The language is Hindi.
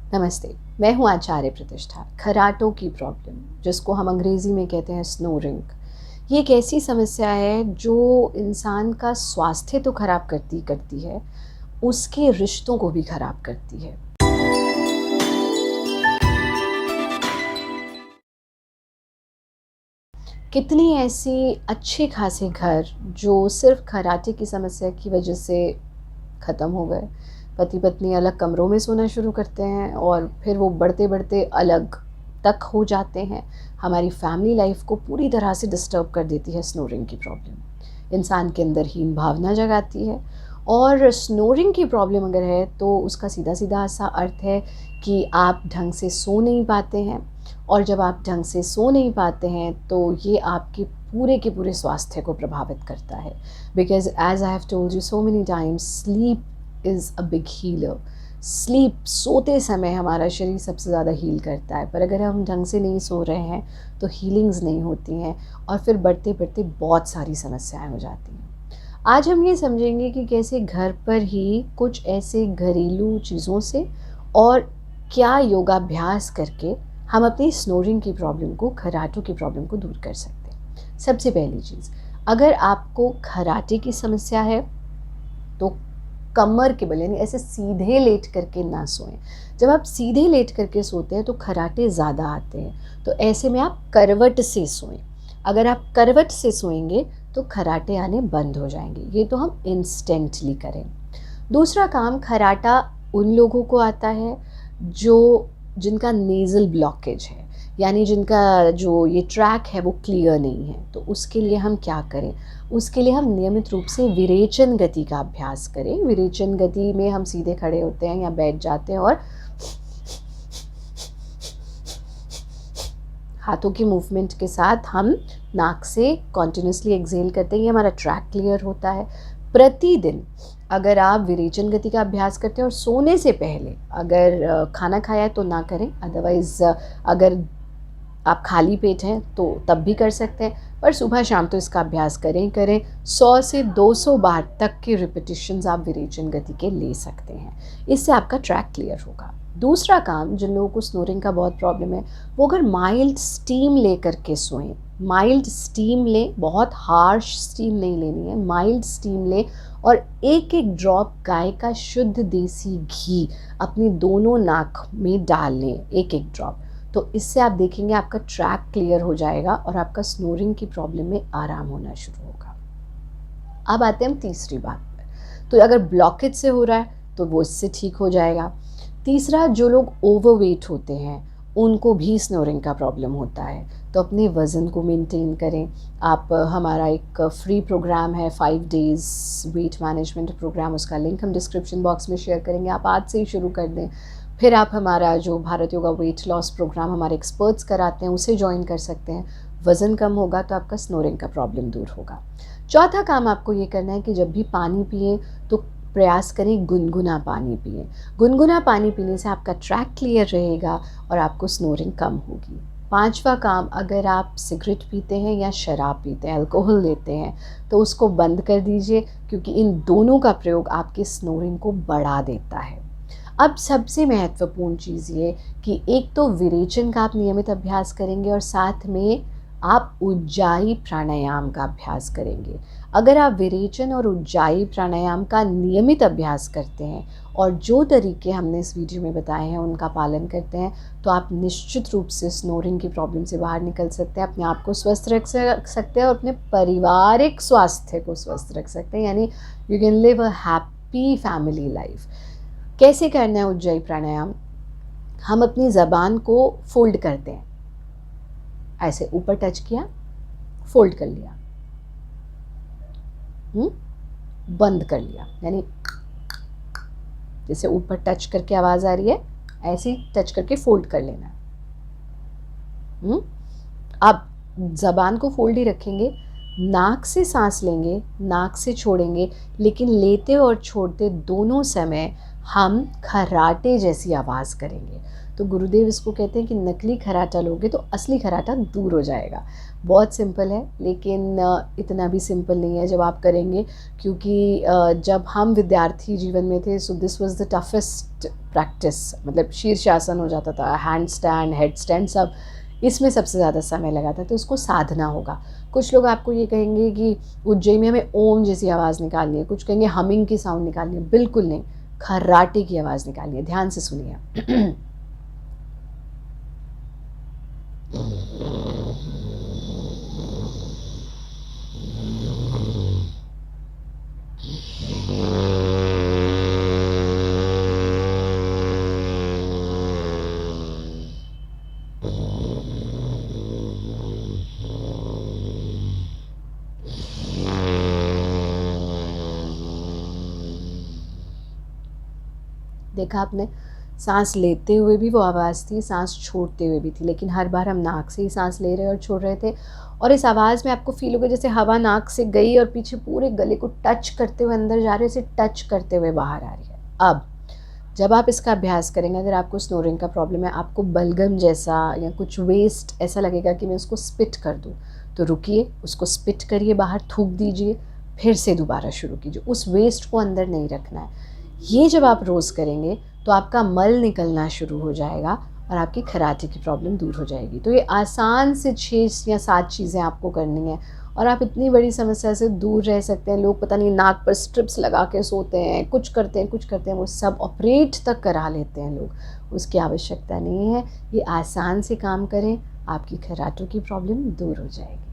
नमस्ते, मैं हूँ आचार्य प्रतिष्ठा। खर्राटों की प्रॉब्लम, जिसको हम अंग्रेज़ी में कहते हैं स्नोरिंग, ये एक ऐसी समस्या है जो इंसान का स्वास्थ्य तो ख़राब करती करती है, उसके रिश्तों को भी ख़राब करती है। कितने ऐसे अच्छे खासे घर जो सिर्फ़ खर्राटे की समस्या की वजह से ख़त्म हो गए। पति-पत्नी अलग कमरों में सोना शुरू करते हैं और फिर वो बढ़ते-बढ़ते अलग तक हो जाते हैं। हमारी फैमिली लाइफ़ को पूरी तरह से डिस्टर्ब कर देती है स्नोरिंग की प्रॉब्लम। इंसान के अंदर हीन भावना जगाती है और स्नोरिंग की प्रॉब्लम अगर है तो उसका सीधा-सीधा सा अर्थ है कि आप ढंग से सो नहीं पाते हैं और जब आप ढंग से सो नहीं पाते हैं तो ये आपके पूरे के पूरे स्वास्थ्य को प्रभावित करता है। Because as I have told you so many times, sleep is a big healer. Sleep, सोते समय हमारा शरीर सबसे ज़्यादा हील करता है, पर अगर हम ढंग से नहीं सो रहे हैं तो हीलिंग्स नहीं होती हैं और फिर बढ़ते-बढ़ते बहुत सारी समस्याएँ हो जाती हैं। आज हम ये समझेंगे कि कैसे घर पर ही कुछ ऐसे घरेलू चीज़ों से और क्या योगाभ्यास करके हम अपनी स्नोरिंग की प्रॉब्लम को, खर्राटों की प्रॉब्लम को दूर कर सकते हैं। सबसे पहली चीज़, अगर आपको खर्राटे की समस्या है तो कमर के बल यानी ऐसे सीधे लेट करके ना सोएं। जब आप सीधे लेट करके सोते हैं तो खर्राटे ज़्यादा आते हैं, तो ऐसे में आप करवट से सोएं। अगर आप करवट से सोएंगे तो खर्राटे आने बंद हो जाएंगे। ये तो हम इंस्टेंटली करें। दूसरा काम, खर्राटा उन लोगों को आता है जिनका नेज़ल ब्लॉकेज है, यानी जिनका जो ये ट्रैक है वो क्लियर नहीं है। तो उसके लिए हम क्या करें? उसके लिए हम नियमित रूप से विरेचन गति का अभ्यास करें। विरेचन गति में हम सीधे खड़े होते हैं या बैठ जाते हैं और हाथों के मूवमेंट के साथ हम नाक से कॉन्टिन्यूसली एक्सहेल करते हैं। ये हमारा ट्रैक क्लियर होता है। प्रतिदिन अगर आप विरेचन गति का अभ्यास करते हैं और सोने से पहले अगर खाना खाया है तो ना करें, अदरवाइज़ अगर आप खाली पेट हैं तो तब भी कर सकते हैं, पर सुबह शाम तो इसका अभ्यास करें ही करें। 100 से 200 बार तक के रिपिटिशंस आप विरेचन गति के ले सकते हैं। इससे आपका ट्रैक क्लियर होगा। दूसरा काम, जिन लोगों को स्नोरिंग का बहुत प्रॉब्लम है, वो अगर माइल्ड स्टीम ले करके सोएं। माइल्ड स्टीम लें, बहुत हार्श स्टीम नहीं लेनी है, माइल्ड स्टीम लें और एक एक ड्रॉप गाय का शुद्ध देसी घी अपनी दोनों नाक में डाल लें, एक एक ड्रॉप। तो इससे आप देखेंगे आपका ट्रैक क्लियर हो जाएगा और आपका स्नोरिंग की प्रॉब्लम में आराम होना शुरू होगा। अब आते हैं हम तीसरी बात पर। तो अगर ब्लॉकेज से हो रहा है तो वो इससे ठीक हो जाएगा। तीसरा, जो लोग ओवरवेट होते हैं उनको भी स्नोरिंग का प्रॉब्लम होता है, तो अपने वज़न को मेंटेन करें। आप, हमारा एक फ्री प्रोग्राम है 5 डेज़ वेट मैनेजमेंट प्रोग्राम, उसका लिंक हम डिस्क्रिप्शन बॉक्स में शेयर करेंगे। आप आज से ही शुरू कर दें। फिर आप हमारा जो Bharat yoga weight loss program हमारे एक्सपर्ट्स कराते हैं उसे ज्वाइन कर सकते हैं। वज़न कम होगा तो आपका स्नोरिंग का प्रॉब्लम दूर होगा। चौथा काम आपको ये करना है कि जब भी पानी पिएं तो प्रयास करें गुनगुना पानी पिएं। गुनगुना पानी पीने से आपका ट्रैक क्लियर रहेगा और आपको स्नोरिंग कम होगी। पांचवा काम, अगर आप सिगरेट पीते हैं या शराब पीते हैं, अल्कोहल लेते हैं, तो उसको बंद कर दीजिए, क्योंकि इन दोनों का प्रयोग आपके स्नोरिंग को बढ़ा देता है। अब सबसे महत्वपूर्ण चीज़ ये कि एक तो विरेचन का आप नियमित अभ्यास करेंगे और साथ में आप उज्जाई प्राणायाम का अभ्यास करेंगे। अगर आप विरेचन और उज्जाई प्राणायाम का नियमित अभ्यास करते हैं और जो तरीके हमने इस वीडियो में बताए हैं उनका पालन करते हैं, तो आप निश्चित रूप से स्नोरिंग की प्रॉब्लम से बाहर निकल सकते हैं, अपने आप को स्वस्थ रख सकते हैं और अपने पारिवारिक स्वास्थ्य को स्वस्थ रख सकते हैं। यानी you can live a happy family life. कैसे करना है उज्जाई प्राणायाम? हम अपनी ज़बान को फोल्ड करते हैं, ऐसे ऊपर टच किया, फोल्ड कर लिया, बंद कर लिया, यानी जैसे ऊपर टच करके आवाज़ आ रही है ऐसे ही टच करके फोल्ड कर लेना। अब ज़बान को फोल्ड ही रखेंगे, नाक से सांस लेंगे, नाक से छोड़ेंगे, लेकिन लेते और छोड़ते दोनों समय हम खर्राटे जैसी आवाज़ करेंगे। तो गुरुदेव इसको कहते हैं कि नकली खर्राटा लोगे तो असली खर्राटा दूर हो जाएगा। बहुत सिंपल है, लेकिन इतना भी सिंपल नहीं है जब आप करेंगे, क्योंकि जब हम विद्यार्थी जीवन में थे, so this was the toughest practice, मतलब शीर्षासन हो जाता था, हैंड स्टैंड, हेड स्टैंड, सब इसमें सबसे ज़्यादा समय लगा था। तो उसको साधना होगा। कुछ लोग आपको ये कहेंगे कि उज्जैन में हमें ओम जैसी आवाज़ निकालनी है, कुछ कहेंगे हमिंग की साउंड निकालनी है। बिल्कुल नहीं, खर्राटे की आवाज़ निकालनी है। ध्यान से सुनिए। देखा आपने, सांस लेते हुए भी वो आवाज़ थी, सांस छोड़ते हुए भी थी, लेकिन हर बार हम नाक से ही सांस ले रहे और छोड़ रहे थे। और इस आवाज़ में आपको फील होगा जैसे हवा नाक से गई और पीछे पूरे गले को टच करते हुए अंदर जा रही है, इसे टच करते हुए बाहर आ रही है। अब जब आप इसका अभ्यास करेंगे, अगर आपको स्नोरिंग का प्रॉब्लम है, आपको बलगम जैसा या कुछ वेस्ट ऐसा लगेगा कि मैं उसको स्पिट कर दूँ, तो रुकिए, उसको स्पिट करिए, बाहर थूक दीजिए, फिर से दोबारा शुरू कीजिए। उस वेस्ट को अंदर नहीं रखना है। ये जब आप रोज़ करेंगे तो आपका मल निकलना शुरू हो जाएगा और आपकी खराटे की प्रॉब्लम दूर हो जाएगी। तो ये आसान से 6 या 7 चीज़ें आपको करनी है और आप इतनी बड़ी समस्या से दूर रह सकते हैं। लोग पता नहीं नाक पर स्ट्रिप्स लगा के सोते हैं, कुछ करते हैं, वो सब ऑपरेट तक करा लेते हैं लोग। उसकी आवश्यकता नहीं है। ये आसान से काम करें, आपकी खराटों की प्रॉब्लम दूर हो जाएगी।